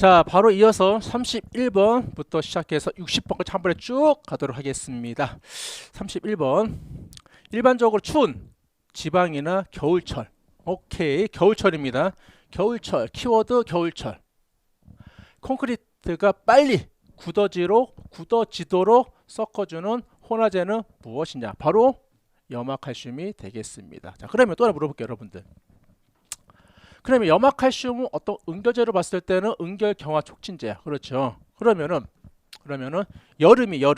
자, 바로 이어서 31번부터 시작해서 60번까지 한 번에 쭉 가도록 하겠습니다. 31번. 일반적으로 추운 지방이나 겨울철. 오케이, 겨울철입니다. 겨울철, 키워드 겨울철. 콘크리트가 빨리 굳어지도록 섞어주는 혼화제는 무엇이냐? 바로 염화칼슘이 되겠습니다. 자, 그러면 또 하나 물어볼게요, 여러분들. 그러면 염화칼슘은 어떤 응결제로 봤을 때는 응결경화 촉진제야. 그렇죠. 그러면은 여름이에요.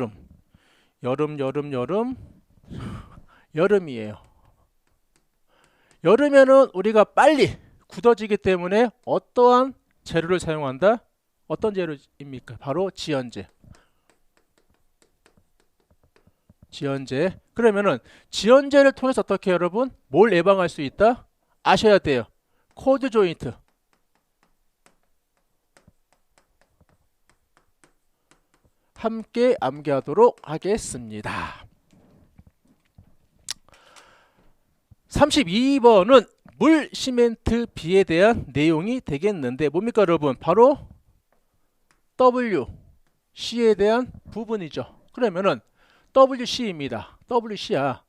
여름에는 우리가 빨리 굳어지기 때문에 어떠한 재료를 사용한다? 어떤 재료입니까? 바로 지연제. 그러면은 지연제를 통해서 어떻게 여러분 뭘 예방할 수 있다? 아셔야 돼요. 코드 조인트. 함께 암기하도록 하겠습니다. 32번은 물 시멘트 비에 대한 내용이 되겠는데 뭡니까 여러분? 바로 WC에 대한 부분이죠. 그러면은 WC입니다. WC야.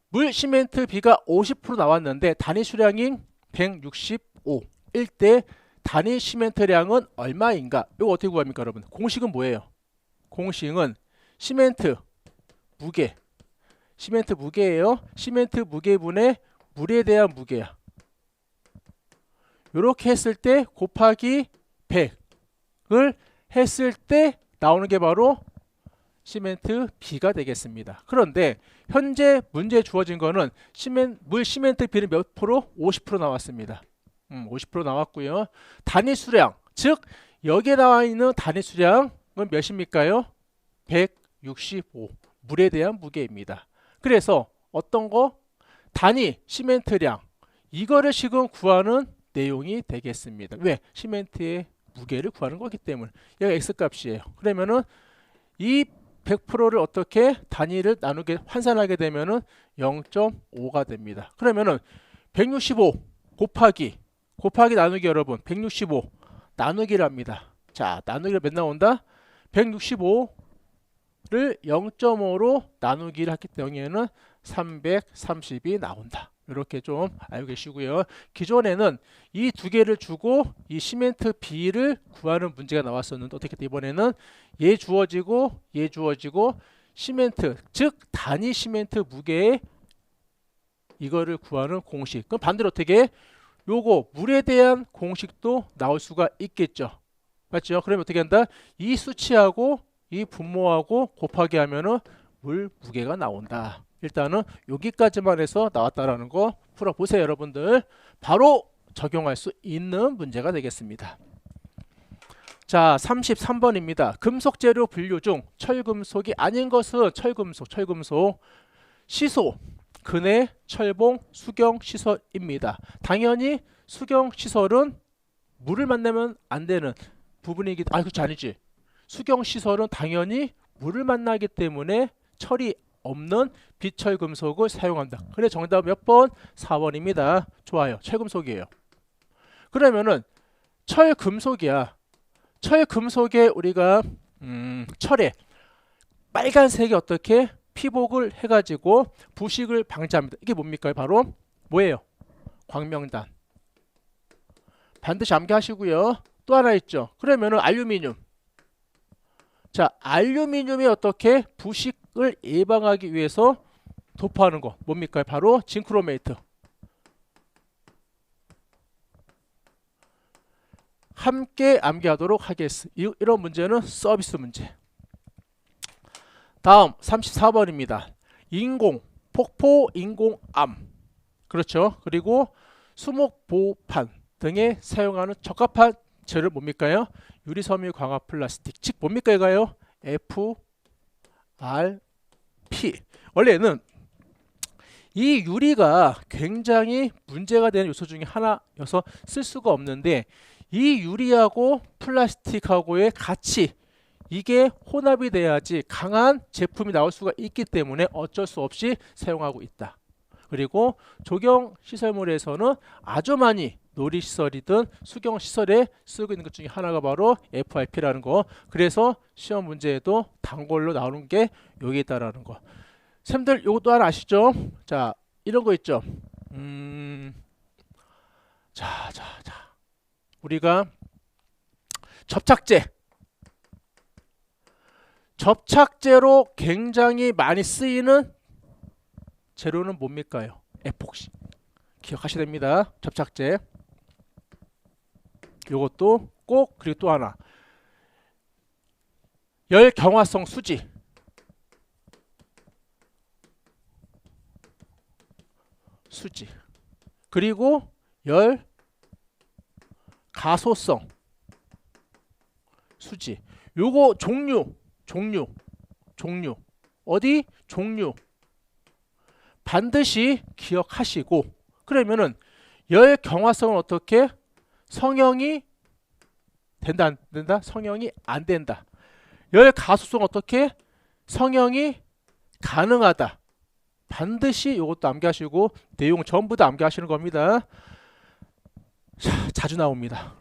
물 시멘트 비가 50% 나왔는데 단위 수량이 165일 때 단위 시멘트량은 얼마인가? 이거 어떻게 구합니까 여러분? 공식은 뭐예요? 공식은 시멘트 무게예요. 시멘트 무게분의 물에 대한 무게야. 이렇게 했을 때 곱하기 100을 했을 때 나오는 게 바로 시멘트 B가 되겠습니다. 그런데 현재 문제에 주어진 거는 물 시멘트 B는 몇 프로? 50% 나왔습니다. 50% 나왔고요. 단위 수량, 즉 여기에 나와 있는 단위 수량은 몇입니까요? 165. 물에 대한 무게입니다. 그래서 어떤 거? 단위 시멘트량. 이거를 지금 구하는 내용이 되겠습니다. 왜? 시멘트의 무게를 구하는 거기 때문에. 얘가 X값이에요. 그러면은 이 100%를 어떻게 단위를 환산하게 되면은 0.5가 됩니다. 그러면은 165 곱하기 나누기 여러분 165 나누기를 합니다. 자, 나누기를 몇 나온다? 165를 0.5로 나누기를 했기 때문에는 330이 나온다. 이렇게 좀 알고 계시고요. 기존에는 이 두 개를 주고 이 시멘트 B를 구하는 문제가 나왔었는데 어떻게 이번에는 얘 주어지고 시멘트, 즉 단위 시멘트 무게에 이거를 구하는 공식. 그럼 반대로 어떻게? 요거 물에 대한 공식도 나올 수가 있겠죠. 맞죠? 그러면 어떻게 한다? 이 수치하고 이 분모하고 곱하기 하면은 물 무게가 나온다. 일단은 여기까지만 해서 나왔다라는 거 풀어보세요 여러분들. 바로 적용할 수 있는 문제가 되겠습니다. 자, 33번입니다. 금속 재료 분류 중 철금속이 아닌 것은 철금속, 시소, 근해, 철봉, 수경 시설입니다. 당연히 수경 시설은 물을 만나면 안 되는 부분이기 때문에 그렇지 아니지. 수경 시설은 당연히 물을 만나기 때문에 철이 없는 비철금속을 사용한다. 그래 정답 몇 번? 4번입니다. 좋아요. 철금속이에요. 그러면은 철금속이야. 철금속에 우리가 철에 빨간색이 어떻게 피복을 해가지고 부식을 방지합니다. 이게 뭡니까? 바로 뭐예요? 광명단. 반드시 암기하시고요. 또 하나 있죠. 그러면은 알루미늄. 자, 알루미늄이 어떻게 부식을 예방하기 위해서 도포하는 거 뭡니까? 바로 징크로메이트. 함께 암기하도록 하겠습니다. 이런 문제는 서비스 문제. 다음 34번입니다. 폭포 인공암. 그렇죠. 그리고 수목보판 등에 사용하는 적합한 재료 뭡니까요? 유리섬유 광합 플라스틱. 즉 뭡니까 이거요? FRP. 원래는 이 유리가 굉장히 문제가 되는 요소 중에 하나여서 쓸 수가 없는데 이 유리하고 플라스틱하고의 같이 이게 혼합이 돼야지 강한 제품이 나올 수가 있기 때문에 어쩔 수 없이 사용하고 있다. 그리고 조경 시설물에서는 아주 많이 놀이시설이든 수경시설에 쓰고 있는 것 중에 하나가 바로 FRP라는 거. 그래서 시험 문제에도 단골로 나오는 게 여기 있다라는 거. 쌤들 요것도 하나 아시죠? 자, 이런 거 있죠. 자. 우리가 접착제로 굉장히 많이 쓰이는 재료는 뭡니까요? 에폭시. 기억하셔야 됩니다. 접착제. 요것도 꼭. 그리고 또 하나. 열경화성 수지. 그리고 열가소성 수지. 요거 종류. 어디? 종류. 반드시 기억하시고, 그러면은 열경화성은 어떻게? 성형이 된다, 안 된다? 성형이 안 된다. 열가소성 어떻게? 성형이 가능하다. 반드시 이것도 암기하시고 내용 전부 다 암기하시는 겁니다. 자, 자주 나옵니다.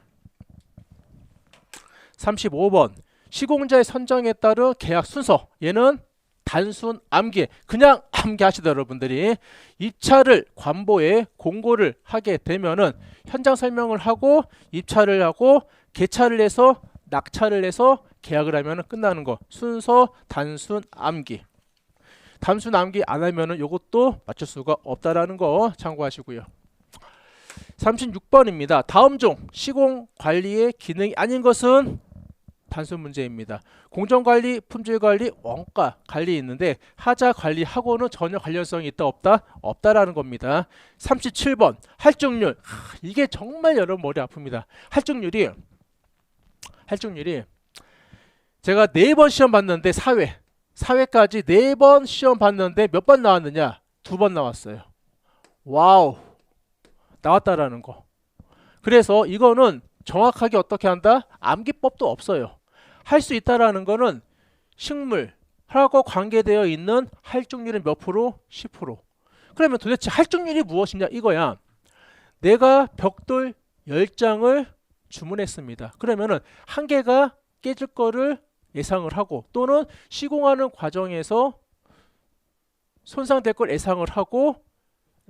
35번 시공자의 선정에 따른 계약 순서. 얘는 단순 암기, 그냥 암기하시다. 여러분들이 입찰을 관보에 공고를 하게 되면은 현장 설명을 하고 입찰을 하고 개찰을 해서 낙찰을 해서 계약을 하면 끝나는 거. 순서 단순 암기. 단순 암기 안 하면은 요것도 맞출 수가 없다라는 거 참고하시고요. 36번입니다. 다음 중 시공 관리의 기능이 아닌 것은 단순 문제입니다. 공정관리, 품질관리, 원가 관리 있는데 하자 관리하고는 전혀 관련성이 있다 없다? 없다라는 겁니다. 37번 할증률. 이게 정말 여러분 머리 아픕니다. 할증률이 제가 4번 시험 봤는데 사회까지 4번 시험 봤는데 몇 번 나왔느냐? 2번 나왔어요. 와우, 나왔다라는 거. 그래서 이거는 정확하게 어떻게 한다? 암기법도 없어요. 할 수 있다라는 거는 식물하고 관계되어 있는 할증률은 몇 프로? 10%. 그러면 도대체 할증률이 무엇이냐 이거야. 내가 벽돌 10장을 주문했습니다. 그러면은 한 개가 깨질 거를 예상을 하고, 또는 시공하는 과정에서 손상될 걸 예상을 하고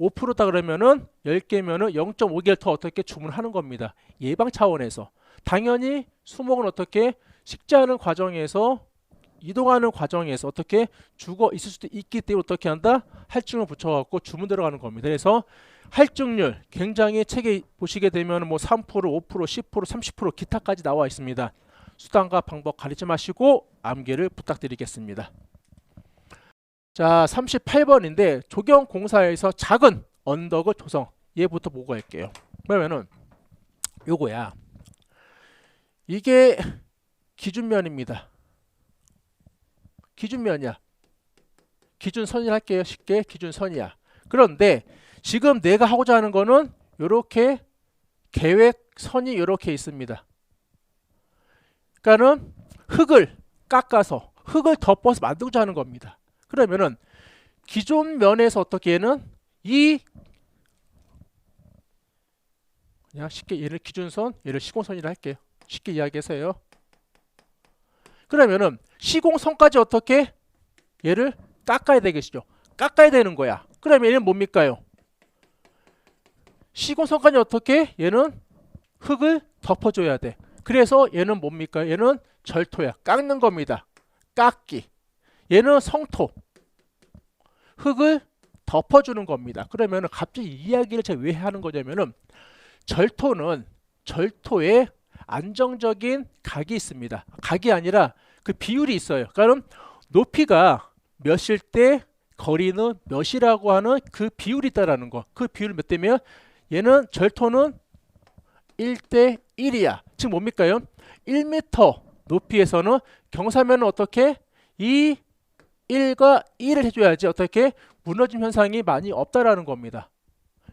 5%다 그러면은 10개면은 0.5개를 더 어떻게 주문하는 겁니다. 예방 차원에서. 당연히 수목은 어떻게 식재하는 과정에서 이동하는 과정에서 어떻게 죽어 있을 수도 있기 때문에 어떻게 한다? 할증을 붙여갖고 주문 들어가는 겁니다. 그래서 할증률 굉장히 책에 보시게 되면 뭐 3%, 5%, 10%, 30% 기타까지 나와 있습니다. 수단과 방법 가리지 마시고 암기를 부탁드리겠습니다. 자, 38번인데 조경공사에서 작은 언덕을 조성. 얘부터 보고 할게요. 그러면은 요거야. 이게 기준면입니다. 기준면이야. 기준선이라 할게요. 쉽게 기준선이야. 그런데 지금 내가 하고자 하는 거는 요렇게 계획선이 요렇게 있습니다. 그러니까는 흙을 깎아서 흙을 덮어서 만들고자 하는 겁니다. 그러면은 기존 면에서 어떻게 얘는 그냥 쉽게 얘를 기준선, 얘를 시공선이라 할게요. 쉽게 이야기해서요. 그러면은 시공선까지 어떻게 얘를 깎아야 되겠죠. 깎아야 되는 거야. 그러면 얘는 뭡니까요? 시공선까지 어떻게 얘는 흙을 덮어줘야 돼. 그래서 얘는 뭡니까? 얘는 절토야. 깎는 겁니다. 깎기. 얘는 성토. 흙을 덮어주는 겁니다. 그러면 갑자기 이 이야기를 제가 왜 하는 거냐면은 절토는 절토에 안정적인 각이 있습니다. 각이 아니라 그 비율이 있어요. 그러니까 높이가 몇일 때 거리는 몇이라고 하는 그 비율이 있다라는 거. 그 비율 몇 대면 얘는 절토는 1대 1이야. 즉 뭡니까요? 1m 높이에서는 경사면은 어떻게? 이 1과 1을 해줘야지 어떻게? 무너짐 현상이 많이 없다라는 겁니다.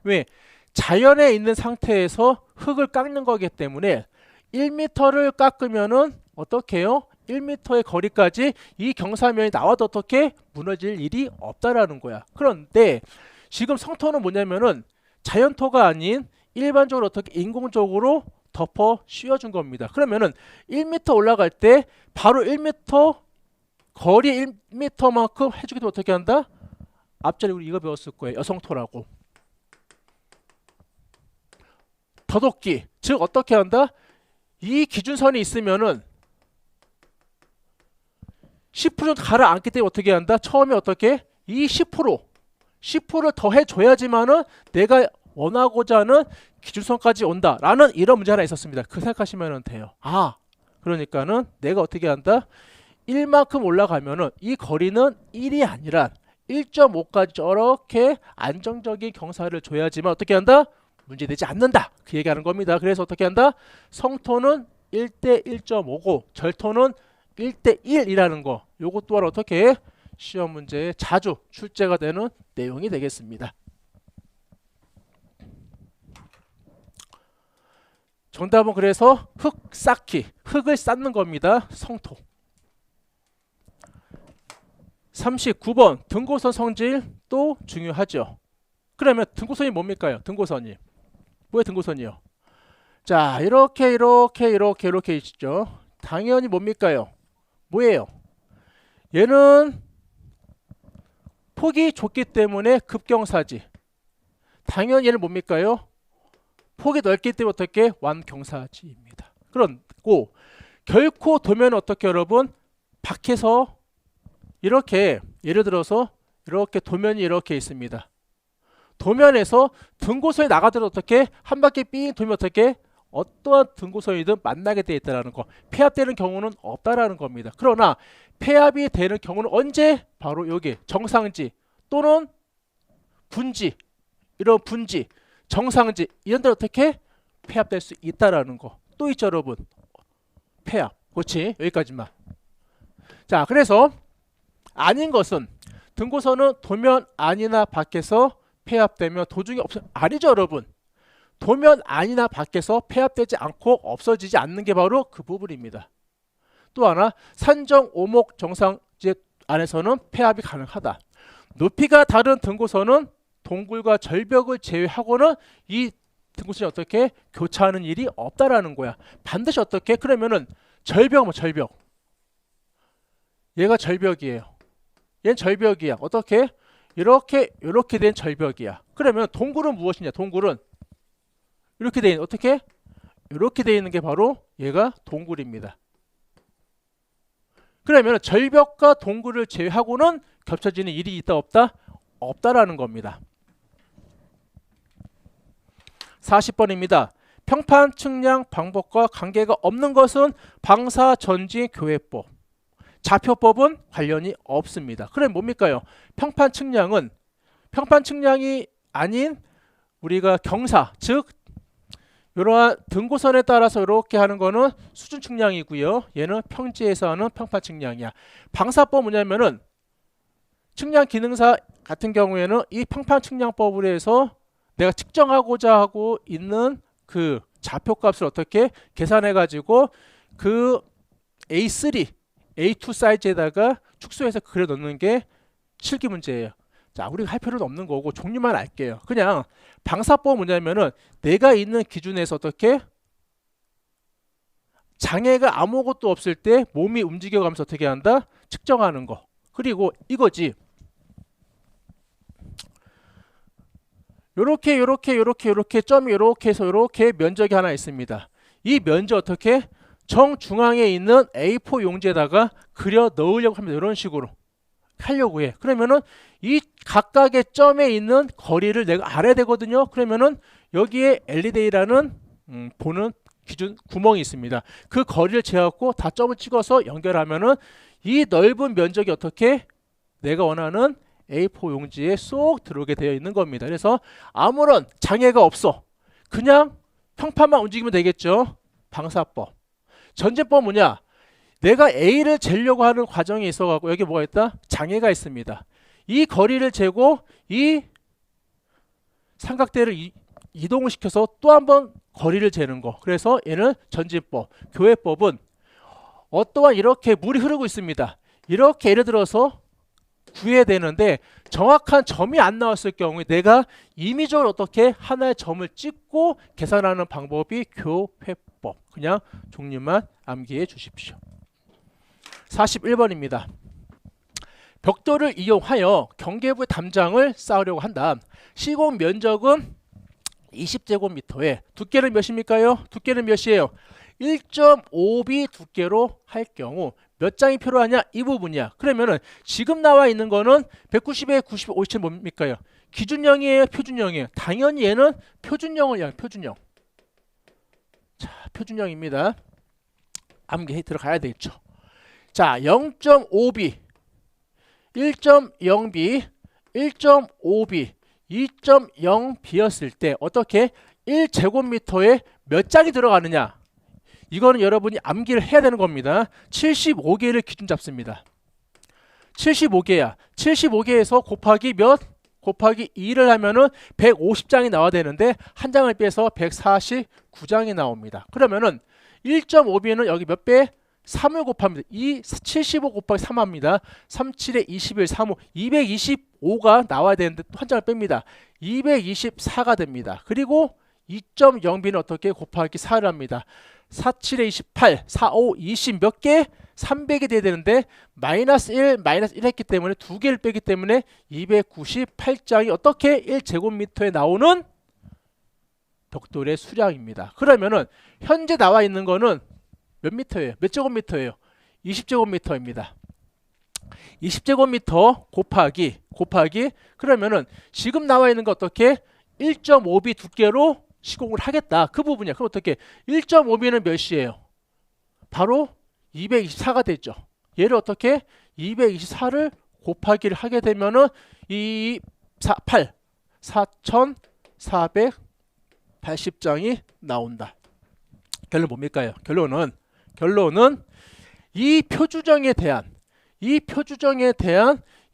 왜? 자연에 있는 상태에서 흙을 깎는 거기 때문에 1m를 깎으면은 어떻게 해요? 1m의 거리까지 이 경사면이 나와도 어떻게? 무너질 일이 없다라는 거야. 그런데 지금 성토는 뭐냐면은 자연토가 아닌 일반적으로 어떻게 인공적으로 덮어 씌워준 겁니다. 그러면은 1m 올라갈 때 바로 1m 거리 1m만큼 해주기 때문에 어떻게 한다? 앞전에 우리 이거 배웠을 거예요. 여성토라고. 더덥기. 즉 어떻게 한다? 이 기준선이 있으면은 10% 정도 가라앉기 때문에 어떻게 한다? 처음에 어떻게? 이 10%를 더해줘야지만은 내가 원하고자 하는 기준선까지 온다라는 이런 문제 하나 있었습니다. 그 생각하시면 돼요. 그러니까는 내가 어떻게 한다? 1만큼 올라가면은 이 거리는 1이 아니라 1.5까지 저렇게 안정적인 경사를 줘야지만 어떻게 한다? 문제되지 않는다. 그 얘기하는 겁니다. 그래서 어떻게 한다? 성토는 1대 1.5고 절토는 1대 1이라는 거. 요것 또한 어떻게 시험 문제에 자주 출제가 되는 내용이 되겠습니다. 정답은 그래서 흙 쌓기, 흙을 쌓는 겁니다. 성토. 39번 등고선 성질 또 중요하죠. 그러면 등고선이 뭡니까요? 등고선이. 뭐예요 등고선이요? 자 이렇게 있죠. 당연히 뭡니까요? 뭐예요? 얘는 폭이 좁기 때문에 급경사지. 당연히 얘는 뭡니까요? 폭이 넓기 때문에 어떻게? 완경사지입니다. 그렇고 결코 도면은 어떻게 여러분? 밖에서 이렇게 예를 들어서 이렇게 도면이 이렇게 있습니다. 도면에서 등고선이 나가더라도 어떻게? 한 바퀴 삥 돌면 어떻게? 어떠한 등고선이든 만나게 되어 있다는 거. 폐합되는 경우는 없다라는 겁니다. 그러나 폐합이 되는 경우는 언제? 바로 여기 정상지 또는 분지, 이런 분지, 정상지 이런 데 어떻게? 폐합될 수 있다라는 거. 또 있죠 여러분. 폐합. 그렇지? 여기까지만. 자 그래서 아닌 것은 등고선은 도면 안이나 밖에서 폐합되면 도중에 아니죠 여러분. 도면 안이나 밖에서 폐합되지 않고 없어지지 않는 게 바로 그 부분입니다. 또 하나 산정 오목 정상지 안에서는 폐합이 가능하다. 높이가 다른 등고선은 동굴과 절벽을 제외하고는 이 등고선이 어떻게 교차하는 일이 없다라는 거야. 반드시 어떻게? 그러면은 절벽 절벽. 얘가 절벽이에요. 얘는 절벽이야. 어떻게? 이렇게 된 절벽이야. 그러면 동굴은 무엇이냐? 동굴은 이렇게 돼 있는 어떻게? 이렇게 돼 있는 게 바로 얘가 동굴입니다. 그러면 절벽과 동굴을 제외하고는 겹쳐지는 일이 있다 없다? 없다라는 겁니다. 40번입니다. 평판 측량 방법과 관계가 없는 것은 방사전지교회법. 좌표법은 관련이 없습니다. 그럼 뭡니까요? 평판 측량이 아닌 우리가 경사, 즉 이러한 등고선에 따라서 이렇게 하는 거는 수준 측량이고요. 얘는 평지에서 하는 평판 측량이야. 방사법 뭐냐면은 측량 기능사 같은 경우에는 이 평판 측량법으로 해서 내가 측정하고자 하고 있는 그 좌표값을 어떻게 계산해 가지고 그 A3, A2 사이즈에다가 축소해서 그려 넣는 게 실기 문제예요. 자, 우리가 할 필요는 없는 거고 종류만 알게요. 그냥 방사법 뭐냐면은 내가 있는 기준에서 어떻게 장애가 아무것도 없을 때 몸이 움직여가면서 어떻게 한다? 측정하는 거. 그리고 이거지. 요렇게 점이 요렇게 해서 요렇게 면적이 하나 있습니다. 이 면적 어떻게? 정중앙에 있는 A4 용지에다가 그려 넣으려고 합니다. 이런 식으로 하려고 해. 그러면은 이 각각의 점에 있는 거리를 내가 알아야 되거든요. 그러면은 여기에 LED라는 보는 기준 구멍이 있습니다. 그 거리를 재갖고 다 점을 찍어서 연결하면은 이 넓은 면적이 어떻게 내가 원하는 A4 용지에 쏙 들어오게 되어 있는 겁니다. 그래서 아무런 장애가 없어. 그냥 평판만 움직이면 되겠죠. 방사법. 전제법 뭐냐? 내가 A를 재려고 하는 과정에 있어가지고 여기 뭐가 있다? 장애가 있습니다. 이 거리를 재고 이 삼각대를 이동을 시켜서 또 한번 거리를 재는 거. 그래서 얘는 전지법. 교회법은 어떠한 이렇게 물이 흐르고 있습니다. 이렇게 예를 들어서 구해야 되는데 정확한 점이 안 나왔을 경우에 내가 임의적으로 어떻게 하나의 점을 찍고 계산하는 방법이 교회법. 그냥 종류만 암기해 주십시오. 41번입니다. 벽돌을 이용하여 경계부 담장을 쌓으려고 한다. 시공 면적은 20제곱미터에 두께는 몇입니까요? 두께는 몇이에요? 1.5B 두께로 할 경우 몇 장이 필요하냐? 이 부분이야. 그러면은 지금 나와 있는 거는 190에 90, 57 뭡니까요? 기준형이에요? 표준형이에요? 당연히 얘는 표준형을 이야기해요. 표준형. 자, 표준형입니다. 암기해 들어가야 되겠죠. 자, 0.5B, 1.0B, 1.5B, 2.0B였을 때 어떻게 1제곱미터에 몇 장이 들어가느냐? 이거는 여러분이 암기를 해야 되는 겁니다. 75개를 기준 잡습니다. 75개야. 75개에서 곱하기 몇? 곱하기 2를 하면은 150장이 나와야 되는데 한 장을 빼서 149장이 나옵니다. 그러면은 1.5B는 여기 몇 배? 3을 곱합니다. 75 곱하기 3 합니다. 37에 21, 35, 225가 나와야 되는데 또 한 장을 뺍니다. 224가 됩니다. 그리고 2.0B는 어떻게 곱하기 4를 합니다. 47에 28, 45, 20 몇 개? 300이 돼야 되는데 마이너스 1, 마이너스 1 했기 때문에 두 개를 빼기 때문에 298장이 어떻게 1제곱미터에 나오는 벽돌의 수량입니다. 그러면은 현재 나와 있는 거는 몇 미터예요? 몇 제곱미터예요? 20제곱미터입니다. 20제곱미터 곱하기 그러면은 지금 나와 있는 거 어떻게 1.5B 두께로 시공을 하겠다. 그 부분이야. 그럼 어떻게 1.5B는 몇이에요? 바로 224가 되죠. 얘를 어떻게 224를 곱하기를 하게 되면은 4,480장이 나온다. 결론 뭡니까요? 결론은 이 표준형에 대한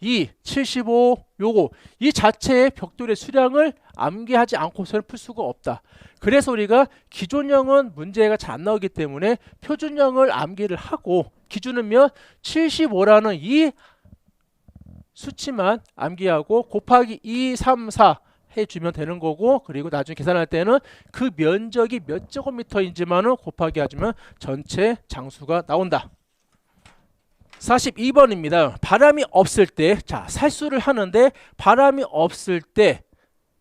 이 75 요거 이 자체의 벽돌의 수량을 암기하지 않고서는 풀 수가 없다. 그래서 우리가 기존형은 문제가 잘 안 나오기 때문에 표준형을 암기를 하고 기준은 몇? 75라는 이 수치만 암기하고 곱하기 2, 3, 4 해주면 되는 거고 그리고 나중에 계산할 때는 그 면적이 몇 제곱미터인지만은 곱하기 해주면 전체 장수가 나온다. 42번입니다. 바람이 없을 때, 자, 살수를 하는데 바람이 없을 때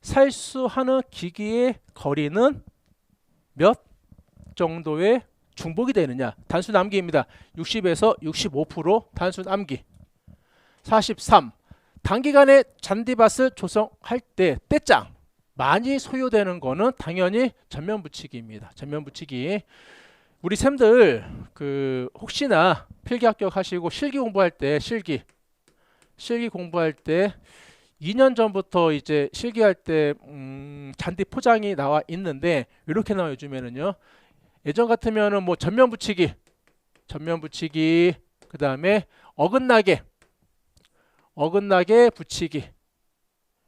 살수하는 기기의 거리는 몇 정도의 중복이 되느냐? 단순 암기입니다. 60에서 65% 단순 암기. 43. 단기간에 잔디밭을 조성할 때 떼짱 많이 소요되는 거는 당연히 전면 붙이기입니다. 전면 붙이기. 우리 쌤들 혹시나 필기 합격하시고 실기 공부할 때 실기 공부할 때 2년 전부터 이제 실기할 때 잔디 포장이 나와 있는데 이렇게 나와 요즘에는요. 예전 같으면은 뭐 전면 붙이기 그 다음에 어긋나게 붙이기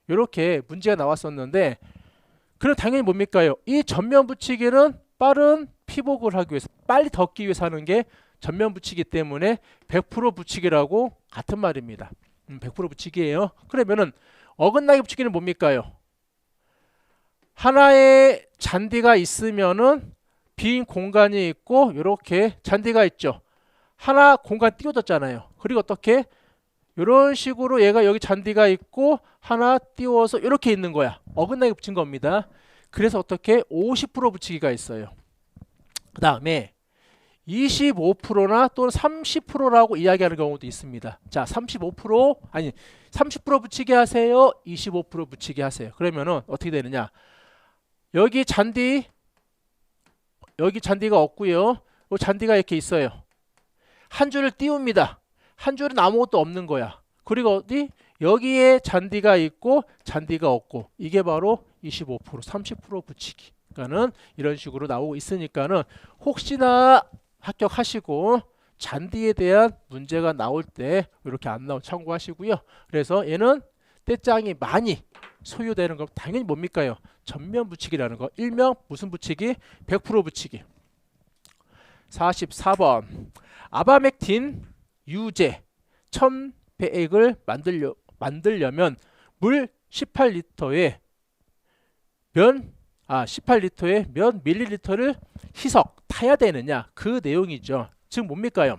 이렇게 문제가 나왔었는데 그럼 당연히 뭡니까요? 이 전면 붙이기는 빠른 피복을 하기 위해서 빨리 덮기 위해서 하는 게 전면 붙이기 때문에 100% 붙이기라고 같은 말입니다. 100% 붙이기예요. 그러면은 어긋나게 붙이기는 뭡니까요? 하나의 잔디가 있으면은 빈 공간이 있고 이렇게 잔디가 있죠. 하나 공간 띄워졌잖아요. 그리고 어떻게? 이런 식으로 얘가 여기 잔디가 있고 하나 띄워서 이렇게 있는 거야. 어긋나게 붙인 겁니다. 그래서 어떻게? 50% 붙이기가 있어요. 그 다음에 25%나 또는 30%라고 이야기하는 경우도 있습니다. 자, 35% 아니 30% 붙이게 하세요. 25% 붙이게 하세요. 그러면은 어떻게 되느냐? 여기 잔디가 없고요. 이 잔디가 이렇게 있어요. 한 줄을 띄웁니다. 한 줄은 아무것도 없는 거야. 그리고 어디? 여기에 잔디가 있고 잔디가 없고 이게 바로 25%, 30% 붙이기. 그러니까는 이런 식으로 나오고 있으니까는 혹시나 합격하시고 잔디에 대한 문제가 나올 때 이렇게 안 나오고 참고하시고요. 그래서 얘는 떼짱이 많이 소요되는 건 당연히 뭡니까요? 전면 붙이기라는 거. 일명 무슨 붙이기? 100% 붙이기. 44번. 아바맥틴 유제 배액을 만들려면 물 18리터에 몇 밀리리터를 희석 타야 되느냐, 그 내용이죠. 즉 뭡니까요?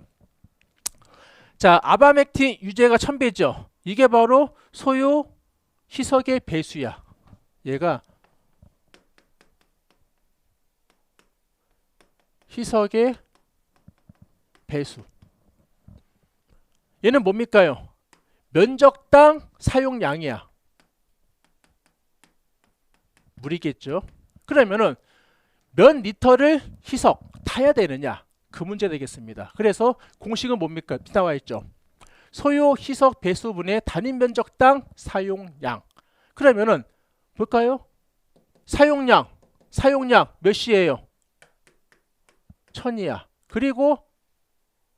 자, 아바맥틴 유제가 1000배죠. 이게 바로 소요 희석의 배수야. 얘가 희석의 배수. 얘는 뭡니까요? 면적당 사용량이야. 물이겠죠. 그러면은 몇 리터를 희석 타야 되느냐, 그 문제 되겠습니다. 그래서 공식은 뭡니까? 나와 있죠. 소요 희석 배수분의 단위 면적당 사용량. 그러면은 볼까요? 사용량 몇이에요? 1000이야. 그리고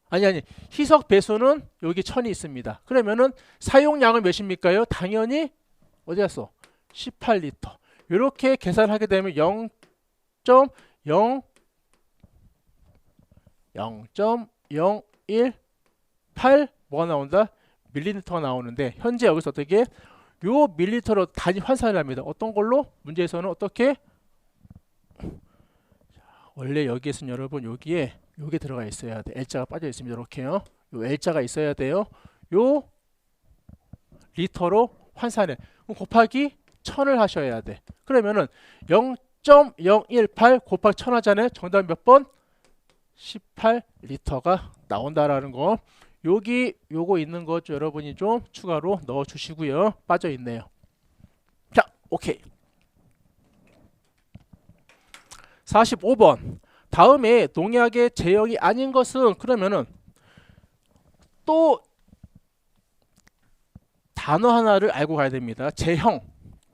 아니 희석 배수는 여기 1000이 있습니다. 그러면은 사용량은 몇입니까요? 당연히 어디 갔어? 18리터. 이렇게 계산하게 되면 0.018 뭐가 나온다? 밀리리터가 나오는데, 현재 여기서 어떻게 요 밀리리터로 단위 환산을 합니다. 어떤 걸로? 문제에서는 어떻게? 원래 여기에서는 여러분 여기에 요게 들어가 있어야 돼. L자가 빠져 있습니다. 이렇게요. 요 L자가 있어야 돼요. 요 리터로 환산해. 그럼 곱하기 1000을 하셔야 돼. 그러면은 0.018 곱하기 1000 하잖아요. 정답 몇 번? 18리터가 나온다라는 거. 여기 요거 있는 거 여러분이 좀 추가로 넣어 주시고요. 빠져 있네요. 자, 오케이. 45번. 다음에 농약의 제형이 아닌 것은, 그러면은 또 단어 하나를 알고 가야 됩니다. 제형.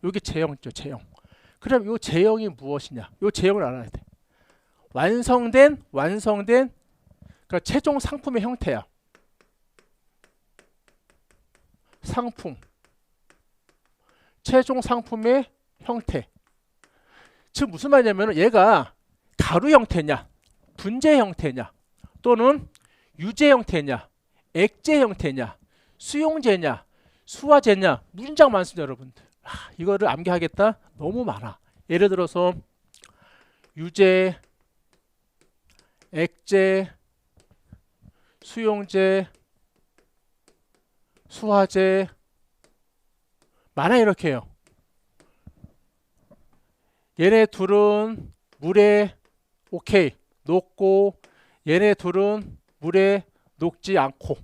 여기 제형 있죠, 제형. 그럼 이 제형이 무엇이냐? 이 제형을 알아야 돼. 완성된 그러니까 최종 상품의 형태야. 상품. 최종 상품의 형태. 즉 무슨 말이냐면 얘가 가루 형태냐, 분재 형태냐, 또는 유제 형태냐, 액체 형태냐, 수용제냐, 수화제냐, 문장 많습니다, 여러분들. 이거를 암기하겠다? 너무 많아. 예를 들어서 유제, 액체, 수용제, 수화제 많아. 이렇게 해요. 얘네 둘은 물에 오케이 녹고, 얘네 둘은 물에 녹지 않고,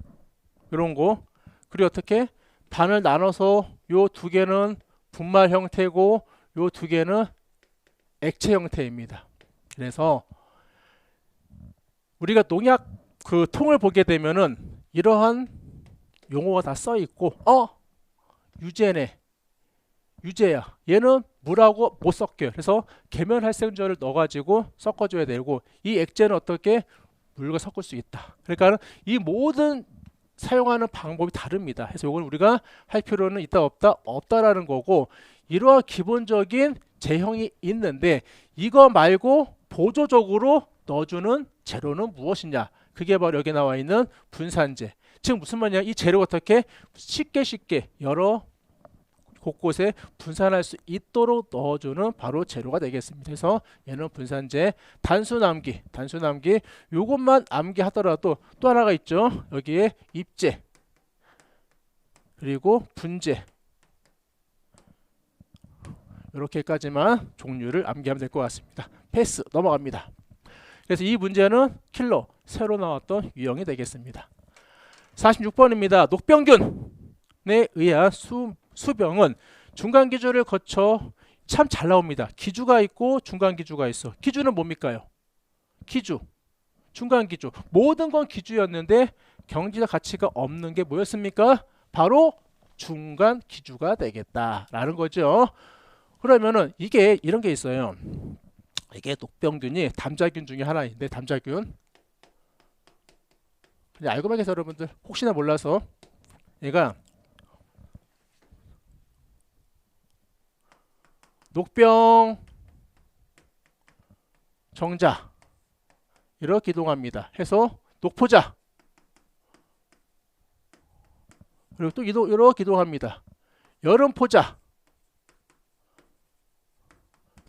이런 거. 그리고 어떻게 반을 나눠서 요 두 개는 분말 형태고 요 두 개는 액체 형태입니다. 그래서 우리가 농약 그 통을 보게 되면은 이러한 용어가 다 써 있고, 유제네, 유제야. 얘는 물하고 못 섞여요. 그래서 계면활성제를 넣어가지고 섞어줘야 되고, 이 액체는 어떻게 물과 섞을 수 있다. 그러니까 이 모든 사용하는 방법이 다릅니다. 그래서 이건 우리가 할 필요는 있다 없다라는 거고, 이러한 기본적인 제형이 있는데 이거 말고 보조적으로 넣어주는 재료는 무엇이냐? 그게 바로 여기 나와 있는 분산제. 즉 무슨 말이냐? 이 재료가 어떻게 쉽게 여러 곳곳에 분산할 수 있도록 넣어주는 바로 재료가 되겠습니다. 그래서 얘는 분산제. 단순암기 요것만 암기하더라도 또 하나가 있죠. 여기에 입제 그리고 분제, 이렇게까지만 종류를 암기하면 될 것 같습니다. 패스 넘어갑니다. 그래서 이 문제는 킬러 새로 나왔던 유형이 되겠습니다. 46번입니다. 녹병균에 의한 수병은 중간 기주를 거쳐 참 잘 나옵니다. 기주가 있고 중간 기주가 있어. 기주는 뭡니까요? 기주, 중간 기주. 모든 건 기주였는데 경지적 가치가 없는 게 뭐였습니까? 바로 중간 기주가 되겠다라는 거죠. 그러면은 이게 이런 게 있어요. 이게 녹병균이 담자균 중에 하나인데, 담자균 그냥 알고만 계세요, 여러분들. 혹시나 몰라서. 얘가 녹병 정자 이렇게 이동합니다. 해서 녹포자 그리고 또 이렇게 이동합니다. 여름 포자.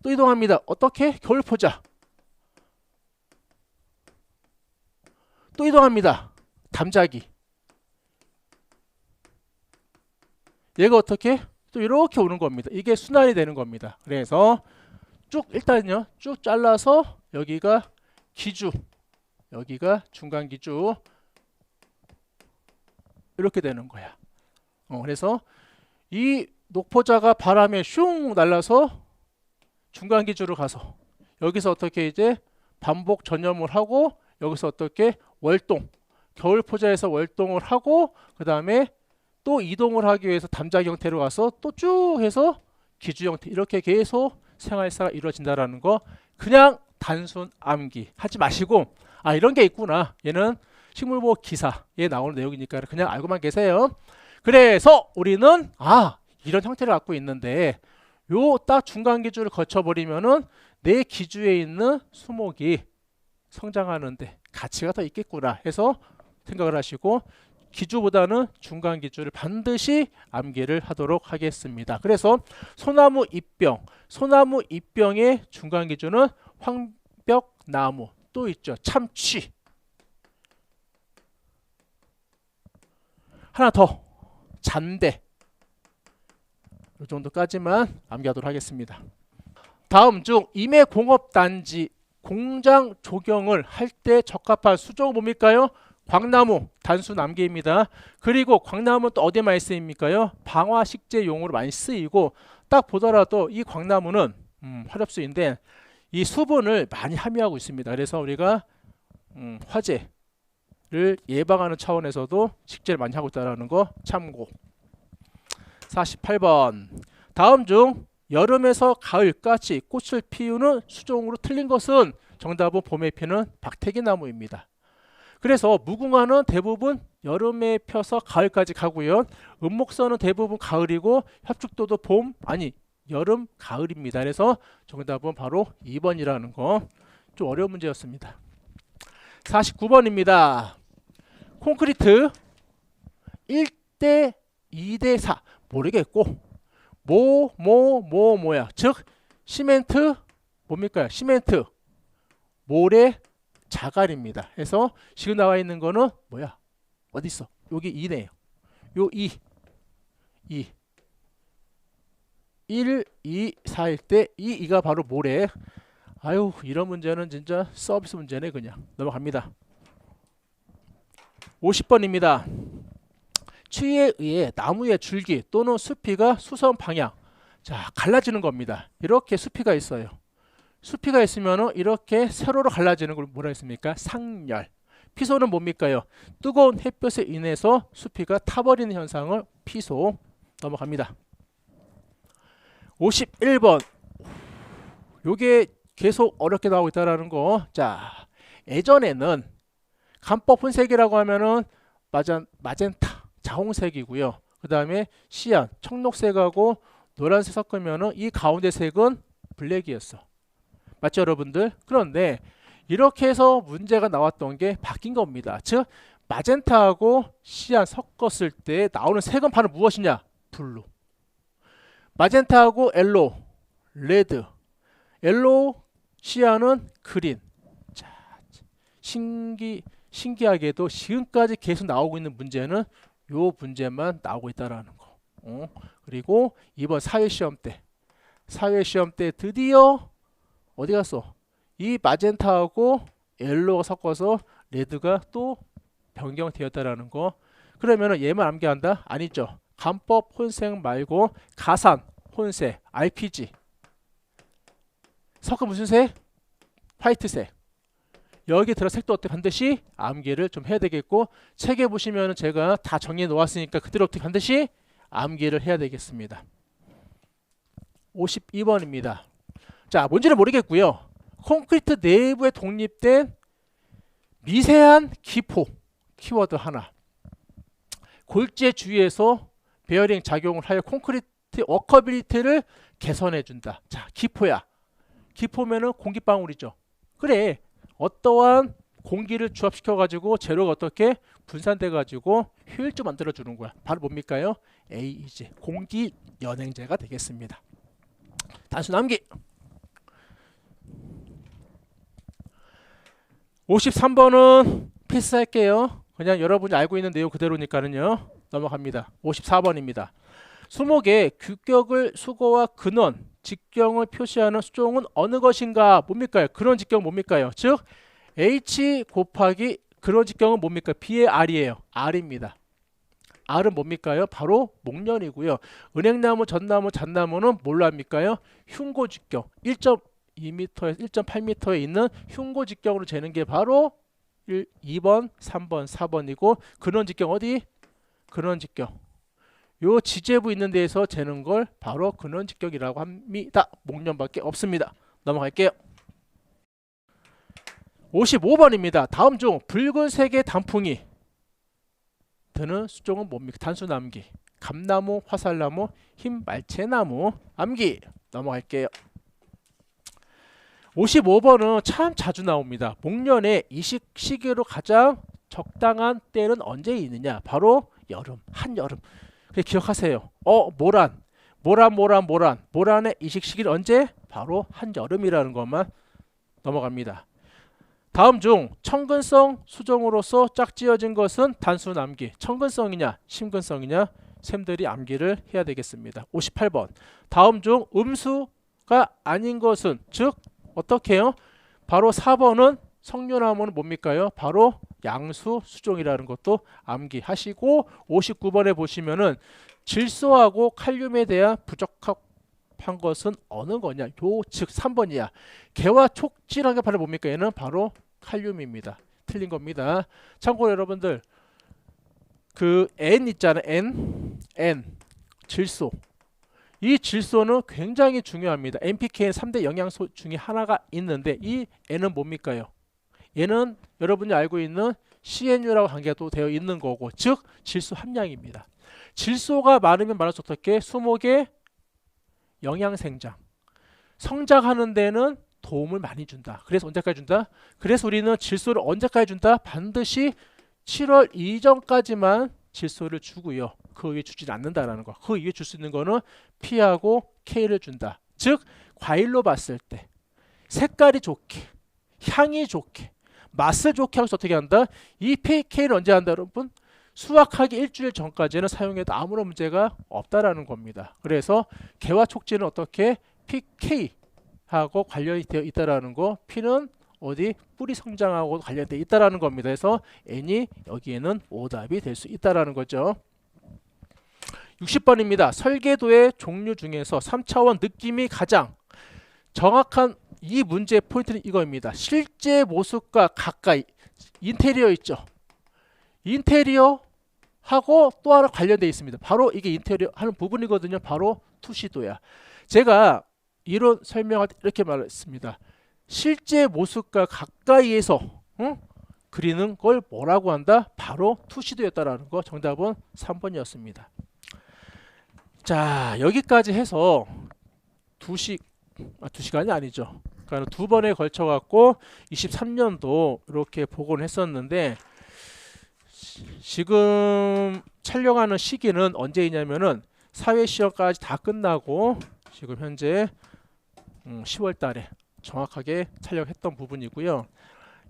또 이동합니다. 어떻게? 겨울 포자. 또 이동합니다. 담자기. 얘가 어떻게? 또 이렇게 오는 겁니다. 이게 순환이 되는 겁니다. 그래서 쭉 일단요. 쭉 잘라서 여기가 기주. 여기가 중간 기주. 이렇게 되는 거야. 그래서 이 녹포자가 바람에 슝 날라서 중간 기주로 가서 여기서 어떻게 이제 반복 전염을 하고 여기서 어떻게 월동 겨울 포자에서 월동을 하고 그 다음에 또 이동을 하기 위해서 담자기 형태로 가서 또 쭉 해서 기주 형태 이렇게 계속 생활사가 이루어진다라는 거 그냥 단순 암기 하지 마시고 아 이런 게 있구나 얘는 식물보호 기사에 나오는 내용이니까 그냥 알고만 계세요. 그래서 우리는 이런 형태를 갖고 있는데 요 딱 중간 기주를 거쳐버리면은 내 기주에 있는 수목이 성장하는데 가치가 더 있겠구나 해서 생각을 하시고 기주보다는 중간 기주를 반드시 암기를 하도록 하겠습니다. 그래서 소나무 잎병의 중간 기주는 황벽나무 또 있죠. 참취 하나 더 잔대 이 정도까지만 암기하도록 하겠습니다. 다음 중 임해공업단지 공장 조경을 할 때 적합한 수종은 뭡니까요? 광나무 단순 암기입니다. 그리고 광나무는 또 어디에 많이 쓰입니까요? 방화식재용으로 많이 쓰이고 딱 보더라도 이 광나무는 화렵수인데 이 수분을 많이 함유하고 있습니다. 그래서 우리가 화재를 예방하는 차원에서도 식재를 많이 하고 있다는 거 참고. 48번 다음 중 여름에서 가을까지 꽃을 피우는 수종으로 틀린 것은 정답은 봄에 피는 박태기 나무입니다. 그래서 무궁화는 대부분 여름에 펴서 가을까지 가고요. 은목선은 대부분 가을이고 협축도도 여름 가을입니다. 그래서 정답은 바로 2번이라는 거 좀 어려운 문제였습니다. 49번입니다. 콘크리트 1대 2대 4 모르겠고 뭐야 즉 시멘트 뭡니까? 시멘트 모래 자갈입니다. 그래서 지금 나와 있는 거는 뭐야? 어디 있어? 여기 2네요. 요 2 1, 2, 4일 때 2가 바로 모래. 아유 이런 문제는 진짜 서비스 문제네. 그냥 넘어갑니다. 50번입니다. 추위에 의해 나무의 줄기 또는 수피가 수선 방향 갈라지는 겁니다. 이렇게 수피가 있어요. 수피가 있으면 이렇게 세로로 갈라지는 걸 뭐라 했습니까? 상열. 피소는 뭡니까요? 뜨거운 햇볕에 인해서 수피가 타버리는 현상을 피소. 넘어갑니다. 51번 요게 계속 어렵게 나오고 있다는 거. 예전에는 간법 혼색이라고 하면은 마젠타 자홍색이고요. 그 다음에 시안 청록색하고 노란색 섞으면은 이 가운데 색은 블랙이었어. 맞죠 여러분들? 그런데 이렇게 해서 문제가 나왔던 게 바뀐 겁니다. 즉 마젠타하고 시안 섞었을 때 나오는 색은 바로 무엇이냐? 블루. 마젠타하고 옐로우, 레드, 옐로우, 시안은 그린. 신기하게도 지금까지 계속 나오고 있는 문제는 요 문제만 나오고 있다라는 거. 그리고 이번 사회시험 때 드디어 어디 갔어? 이 마젠타하고 옐로우가 섞어서 레드가 또 변경되었다라는 거. 그러면은 얘만 암기한다? 아니죠. 간법 혼색 말고 가산 혼색 RPG 섞어 무슨 색? 화이트색. 여기 들어 색도 어때? 반드시 암기를 좀 해야 되겠고 책에 보시면 제가 다 정리해 놓았으니까 그대로 어떻게 반드시 암기를 해야 되겠습니다. 52번입니다. 뭔지는 모르겠고요. 콘크리트 내부에 독립된 미세한 기포 키워드 하나. 골재 주위에서 베어링 작용을 하여 콘크리트 워커빌리티를 개선해 준다. 기포야. 기포면은 공기방울이죠. 그래. 어떠한 공기를 주압시켜 가지고 재료가 어떻게 분산돼 가지고 효율적 만들어 주는 거야. 바로 뭡니까요? AEG 공기 연행제가 되겠습니다. 단수 남기. 53번은 패스할게요. 그냥 여러분이 알고 있는 내용 그대로니까는요. 넘어갑니다. 54번입니다. 수목의 규격을 수거와 근원, 직경을 표시하는 수종은 어느 것인가? 뭡니까요? 근원 직경 뭡니까요? 즉 H 곱하기 근원 직경은 뭡니까? B의 R이에요. R입니다. R은 뭡니까요? 바로 목련이고요. 은행나무, 전나무, 잣나무는 뭘로 합니까요? 흉고 직경 1.2m에서 1.8m에 있는 흉고 직경으로 재는 게 바로 2번, 3번, 4번이고 근원 직경 어디? 근원 직경. 요 지제부 있는 데에서 재는 걸 바로 근원 직경이라고 합니다. 목련밖에 없습니다. 넘어갈게요. 55번입니다. 다음 중 붉은색의 단풍이 드는 수종은 뭡니까? 단수 남기. 감나무, 화살나무, 흰 말채나무. 암기. 넘어갈게요. 55번은 참 자주 나옵니다. 목련의 이식 시기로 가장 적당한 때는 언제 있느냐? 바로 여름, 한여름. 기억하세요. 모란의 이식 시기는 언제? 바로 한여름이라는 것만 넘어갑니다. 다음 중 청근성 수종으로서 짝지어진 것은 단수 남기. 청근성이냐 심근성이냐 샘들이 암기를 해야 되겠습니다. 58번. 다음 중 음수가 아닌 것은 즉 어떻게 해요? 바로 4번은 석류나무는 뭡니까요? 바로 양수 수종이라는 것도 암기하시고 59번에 보시면은 질소하고 칼륨에 대한 부적합한 것은 어느 거냐? 요 즉 3번이야. 개와 촉질하게 바로 뭡니까? 얘는 바로 칼륨입니다. 틀린 겁니다. 참고로 여러분들 그 N 있잖아요. N 질소. 이 질소는 굉장히 중요합니다. NPK는 3대 영양소 중에 하나가 있는데 이 N은 뭡니까요? 얘는 여러분이 알고 있는 CNU라고 관계도 되어 있는 거고 즉 질소 함량입니다. 질소가 많으면 많을수록 어떻게 수목의 영양생장 성장하는 데는 도움을 많이 준다. 그래서 언제까지 준다? 그래서 우리는 질소를 언제까지 준다? 반드시 7월 이전까지만 질소를 주고요. 그 위에 주지 않는다라는 거. 그 위에 줄 수 있는 거는 P하고 K를 준다. 즉 과일로 봤을 때 색깔이 좋게, 향이 좋게, 맛을 좋게 하면서 어떻게 한다? 이 K를 언제 한다 여러분? 수확하기 일주일 전까지는 사용해도 아무런 문제가 없다라는 겁니다. 그래서 개와 촉지는 어떻게? PK하고 관련이 되어 있다라는 거. P는 어디? 뿌리 성장하고 관련되어 있다라는 겁니다. 그래서 N이 여기에는 오답이 될 수 있다라는 거죠. 60번입니다. 설계도의 종류 중에서 3차원 느낌이 가장 정확한 이 문제의 포인트는 이거입니다. 실제 모습과 가까이 인테리어 있죠. 인테리어하고 또 하나 관련되어 있습니다. 바로 이게 인테리어 하는 부분이거든요. 바로 투시도야. 제가 이론 설명할 때 이렇게 말했습니다. 실제 모습과 가까이에서 그리는 걸 뭐라고 한다? 바로 투시도였다라는 거. 정답은 3번이었습니다. 자, 여기까지 해서 2시간이 아니죠. 그러니까 두 번에 걸쳐 갖고 23년도 이렇게 복원을 했었는데 지금 촬영하는 시기는 언제이냐면은 사회시험까지 다 끝나고 지금 현재 10월 달에 정확하게 촬영했던 부분이고요.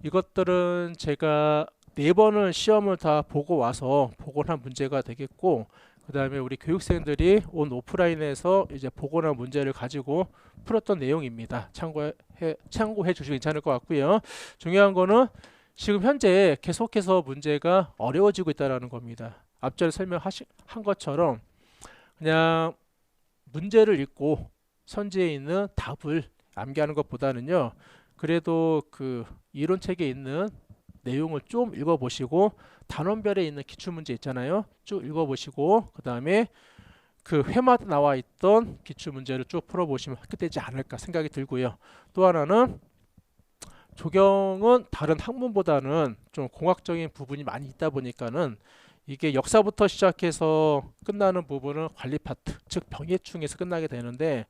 이것들은 제가 4번을 시험을 다 보고 와서 복원한 문제가 되겠고 그 다음에 우리 교육생들이 온 오프라인에서 이제 복원한 문제를 가지고 풀었던 내용입니다. 참고해 주시면 괜찮을 것 같고요. 중요한 거는 지금 현재 계속해서 문제가 어려워지고 있다는 겁니다. 앞전에 설명한 것처럼 그냥 문제를 읽고 선지에 있는 답을 암기하는 것보다는요. 그래도 그 이론책에 있는 내용을 좀 읽어보시고 단원별에 있는 기출문제 있잖아요. 쭉 읽어보시고 그 다음에 그 회마다 나와 있던 기출문제를 쭉 풀어보시면 합격되지 않을까 생각이 들고요. 또 하나는 조경은 다른 학문보다는 좀 공학적인 부분이 많이 있다 보니까는 이게 역사부터 시작해서 끝나는 부분은 관리 파트, 즉 병해충에서 끝나게 되는데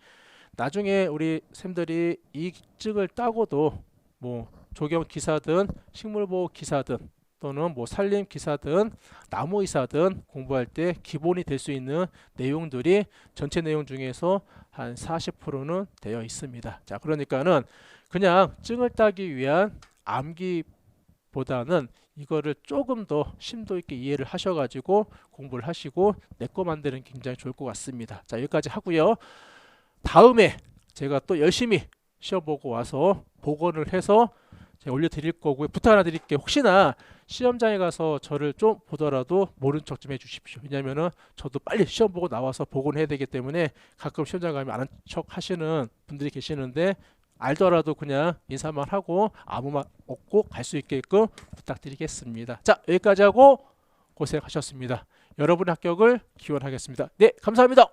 나중에 우리 쌤들이 이 직을 따고도 뭐 조경 기사든 식물보호 기사든 또는 뭐 산림 기사든 나무의사든 공부할 때 기본이 될 수 있는 내용들이 전체 내용 중에서 한 40%는 되어 있습니다. 자, 그러니까는 그냥 증을 따기 위한 암기보다는 이거를 조금 더 심도 있게 이해를 하셔가지고 공부를 하시고 내 거 만드는 게 굉장히 좋을 것 같습니다. 자, 여기까지 하고요. 다음에 제가 또 열심히 시험 보고 와서 복원을 해서 제가 올려드릴 거고요. 부탁 하나 드릴게요. 혹시나 시험장에 가서 저를 좀 보더라도 모른 척 좀 해주십시오. 왜냐면은 저도 빨리 시험 보고 나와서 복원해야 되기 때문에 가끔 시험장 가면 아는 척 하시는 분들이 계시는데 알더라도 그냥 인사만 하고 아무 말 없고 갈 수 있게끔 부탁드리겠습니다. 자, 여기까지 하고 고생하셨습니다. 여러분의 합격을 기원하겠습니다. 네, 감사합니다.